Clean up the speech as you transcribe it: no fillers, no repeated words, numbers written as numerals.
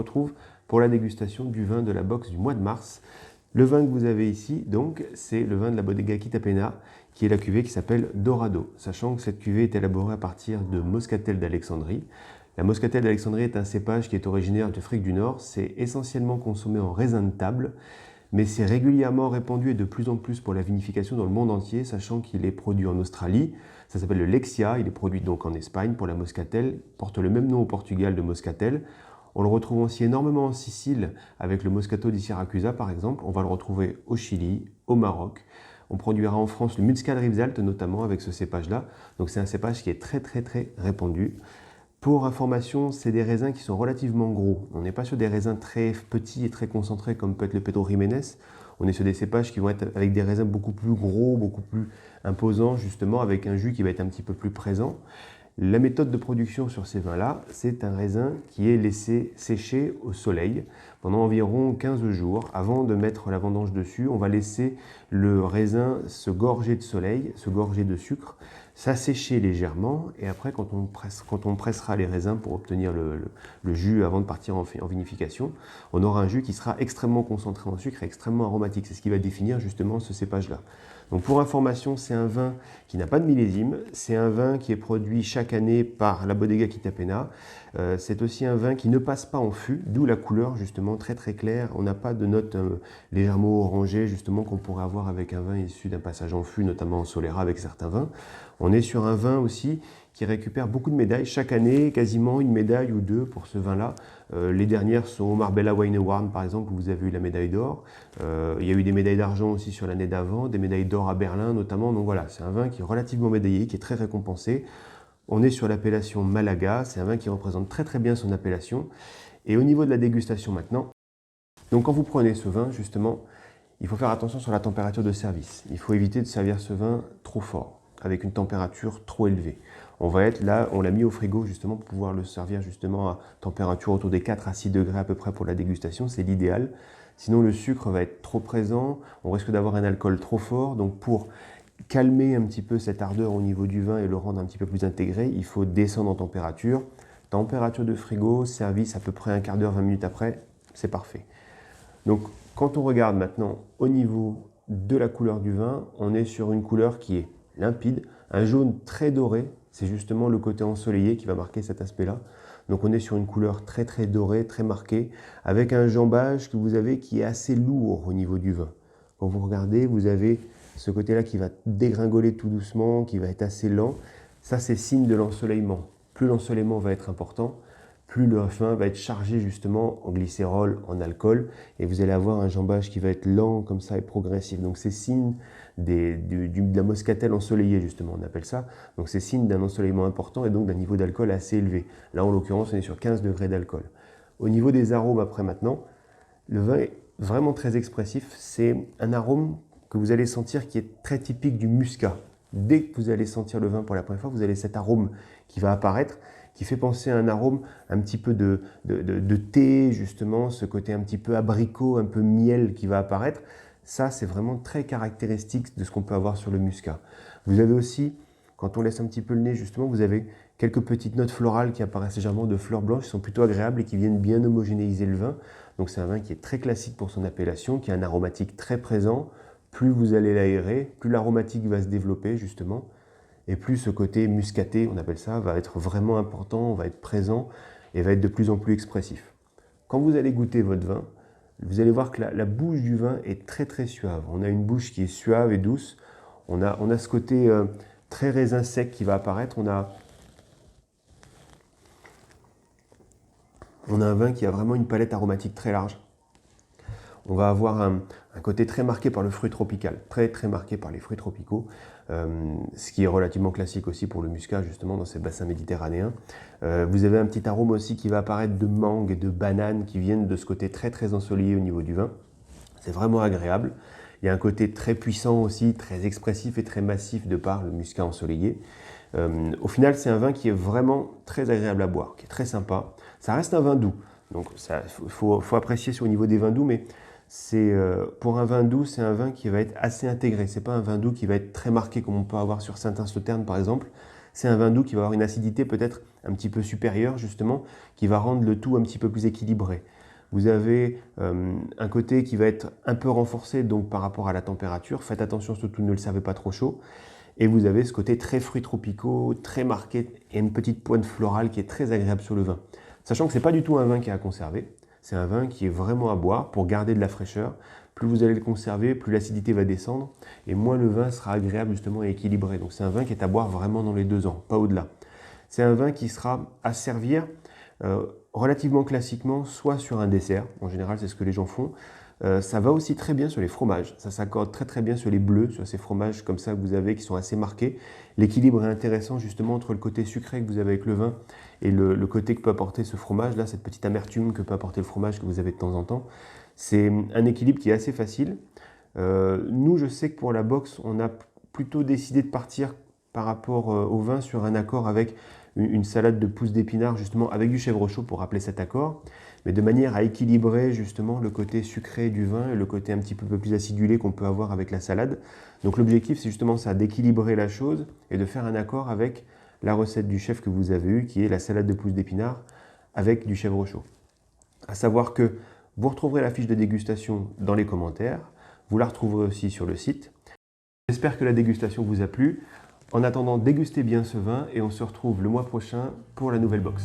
retrouve pour la dégustation du vin de la boxe du mois de mars. Le vin que vous avez ici, donc, c'est le vin de la Bodega Quitapena, qui est la cuvée qui s'appelle Dorado, sachant que cette cuvée est élaborée à partir de Moscatel d'Alexandrie. La Moscatel d'Alexandrie est un cépage qui est originaire d'Afrique du Nord. C'est essentiellement consommé en raisin de table, mais c'est régulièrement répandu et de plus en plus pour la vinification dans le monde entier, sachant qu'il est produit en Australie. Ça s'appelle le Lexia, il est produit donc en Espagne pour la Moscatel, porte le même nom au Portugal de Moscatel. On le retrouve aussi énormément en Sicile avec le Moscato di Siracusa par exemple. On va le retrouver au Chili, au Maroc. On produira en France le Muscat Rivesaltes notamment avec ce cépage-là. Donc c'est un cépage qui est très répandu. Pour information, c'est des raisins qui sont relativement gros. On n'est pas sur des raisins très petits et très concentrés comme peut être le Pedro Jiménez. On est sur des cépages qui vont être avec des raisins beaucoup plus gros, beaucoup plus imposants justement, avec un jus qui va être un petit peu plus présent. La méthode de production sur ces vins-là, c'est un raisin qui est laissé sécher au soleil pendant environ 15 jours. Avant de mettre la vendange dessus, on va laisser le raisin se gorger de soleil, se gorger de sucre, s'assécher légèrement. Et après, quand on pressera les raisins pour obtenir le jus avant de partir en vinification, on aura un jus qui sera extrêmement concentré en sucre et extrêmement aromatique. C'est ce qui va définir justement ce cépage-là. Donc pour information, c'est un vin qui n'a pas de millésime, c'est un vin qui est produit chaque année par la Bodega Quitapena. C'est aussi un vin qui ne passe pas en fût, d'où la couleur justement très claire. On n'a pas de notes légèrement orangées justement qu'on pourrait avoir avec un vin issu d'un passage en fût, notamment en Solera avec certains vins. On est sur un vin aussi qui récupère beaucoup de médailles. Chaque année, quasiment une médaille ou deux pour ce vin-là. Les dernières sont au Marbella Wine Award, par exemple, où vous avez eu la médaille d'or. Il y a eu des médailles d'argent aussi sur l'année d'avant, des médailles d'or à Berlin notamment. Donc voilà, c'est un vin qui est relativement médaillé, qui est très récompensé. On est sur l'appellation Malaga. C'est un vin qui représente très bien son appellation. Et au niveau de la dégustation maintenant, donc quand vous prenez ce vin, justement, il faut faire attention sur la température de service. Il faut éviter de servir ce vin trop fort, avec une température trop élevée. On va être là, on l'a mis au frigo justement pour pouvoir le servir justement à température autour des 4 à 6 degrés à peu près pour la dégustation, c'est l'idéal. Sinon le sucre va être trop présent, on risque d'avoir un alcool trop fort. Donc pour calmer un petit peu cette ardeur au niveau du vin et le rendre un petit peu plus intégré, il faut descendre en température. Température de frigo, service à peu près un quart d'heure, 20 minutes après, c'est parfait. Donc quand on regarde maintenant au niveau de la couleur du vin, on est sur une couleur qui est limpide, un jaune très doré, c'est justement le côté ensoleillé qui va marquer cet aspect-là. Donc on est sur une couleur très dorée, très marquée, avec un jambage que vous avez qui est assez lourd au niveau du vin. Quand vous regardez, vous avez ce côté-là qui va dégringoler tout doucement, qui va être assez lent. Ça, c'est signe de l'ensoleillement. Plus l'ensoleillement va être important, plus le vin va être chargé justement en glycérol, en alcool, et vous allez avoir un jambage qui va être lent comme ça et progressif. Donc c'est signe de la moscatel ensoleillée justement, on appelle ça. Donc c'est signe d'un ensoleillement important et donc d'un niveau d'alcool assez élevé. Là en l'occurrence on est sur 15 degrés d'alcool. Au niveau des arômes après maintenant, le vin est vraiment très expressif. C'est un arôme que vous allez sentir qui est très typique du muscat. Dès que vous allez sentir le vin pour la première fois, vous avez cet arôme qui va apparaître, qui fait penser à un arôme un petit peu de thé, justement, ce côté un petit peu abricot, un peu miel qui va apparaître. Ça, c'est vraiment très caractéristique de ce qu'on peut avoir sur le muscat. Vous avez aussi, quand on laisse un petit peu le nez, justement, vous avez quelques petites notes florales qui apparaissent légèrement de fleurs blanches, qui sont plutôt agréables et qui viennent bien homogénéiser le vin. Donc c'est un vin qui est très classique pour son appellation, qui a un aromatique très présent. Plus vous allez l'aérer, plus l'aromatique va se développer, justement. Et plus ce côté muscaté, on appelle ça, va être vraiment important, va être présent et va être de plus en plus expressif. Quand vous allez goûter votre vin, vous allez voir que la bouche du vin est très suave. On a une bouche qui est suave et douce. On a ce côté très raisin sec qui va apparaître. On a un vin qui a vraiment une palette aromatique très large. On va avoir un côté très marqué par le fruit tropical, très marqué par les fruits tropicaux, ce qui est relativement classique aussi pour le muscat, justement, dans ces bassins méditerranéens. Vous avez un petit arôme aussi qui va apparaître de mangue et de banane qui viennent de ce côté très ensoleillé au niveau du vin. C'est vraiment agréable. Il y a un côté très puissant aussi, très expressif et très massif de par le muscat ensoleillé. Au final, c'est un vin qui est vraiment très agréable à boire, qui est très sympa. Ça reste un vin doux, donc il faut apprécier sur le niveau des vins doux, mais pour un vin doux, c'est un vin qui va être assez intégré. C'est pas un vin doux qui va être très marqué comme on peut avoir sur Saint-Sauterne par exemple. C'est un vin doux qui va avoir une acidité peut-être un petit peu supérieure justement, qui va rendre le tout un petit peu plus équilibré. Vous avez un côté qui va être un peu renforcé donc par rapport à la température. Faites attention, surtout ne le servez pas trop chaud. Et vous avez ce côté très fruits tropicaux, très marqué, et une petite pointe florale qui est très agréable sur le vin. Sachant que ce n'est pas du tout un vin qui est à conserver, c'est un vin qui est vraiment à boire pour garder de la fraîcheur. Plus vous allez le conserver, plus l'acidité va descendre, et moins le vin sera agréable justement et équilibré. Donc c'est un vin qui est à boire vraiment dans les 2 ans, pas au-delà. C'est un vin qui sera à servir relativement classiquement, soit sur un dessert, en général c'est ce que les gens font. Ça va aussi très bien sur les fromages, ça s'accorde très très bien sur les bleus, sur ces fromages comme ça que vous avez qui sont assez marqués. L'équilibre est intéressant justement entre le côté sucré que vous avez avec le vin et le côté que peut apporter ce fromage, là, cette petite amertume que peut apporter le fromage que vous avez de temps en temps. C'est un équilibre qui est assez facile. Nous, je sais que pour la boxe, on a plutôt décidé de partir par rapport au vin sur un accord avec une salade de pousses d'épinards justement avec du chèvre chaud pour rappeler cet accord, mais de manière à équilibrer justement le côté sucré du vin et le côté un petit peu plus acidulé qu'on peut avoir avec la salade. Donc l'objectif c'est justement ça, d'équilibrer la chose et de faire un accord avec la recette du chef que vous avez eue qui est la salade de pousses d'épinards avec du chèvre chaud. À savoir que vous retrouverez la fiche de dégustation dans les commentaires, vous la retrouverez aussi sur le site. J'espère que la dégustation vous a plu. En attendant, dégustez bien ce vin et on se retrouve le mois prochain pour la nouvelle box.